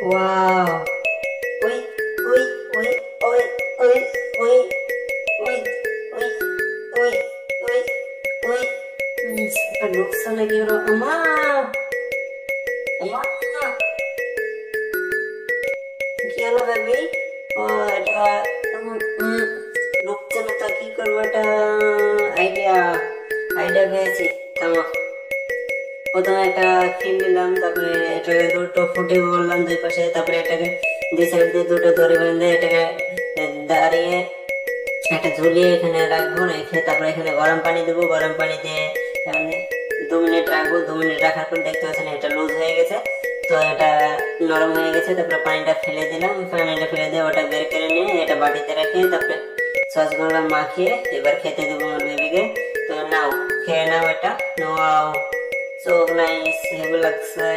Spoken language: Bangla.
ওয়াও, ওই ওই ওই ওই ওই ওই ওই ওই ওই ওই ওই একটা ঢুকছে নাকি ওরা? আমা আমা কি হলো বেবি? ও এটা ঢুকছে না তো, কি করবো এটা? আইডিয়া আইডিয়া পেয়েছি। থামো, প্রথমে একটা কিল নিলাম, তারপরে এটাকে দুটো ফুটে বললাম দুই পাশে, তারপরে এটাকে দুই সাইড দিয়ে দুটো দড়ি বেঁধে এটাকে দাঁড়িয়ে একটা ঝুলিয়ে এখানে রাখবো, রেখে তারপরে এখানে গরম পানি দেবো, গরম পানি দিয়ে এখানে 2 মিনিট রাখবো। 2 মিনিট রাখার পর দেখতে পাচ্ছেন এটা লুজ হয়ে গেছে, তো এটা নরম হয়ে গেছে। তারপরে পানিটা ফেলে দিলাম, পানিটা ফেলে দিয়ে ওটা বের করে নিয়ে এটা বাটিতে রেখে তারপরে সস গুলো মাখিয়ে এবার খেতে দেবো আমার বেবিকে। তো নাও, খেয়ে নাও, এটা নাও। সো নাইস, হেভি লাগছে।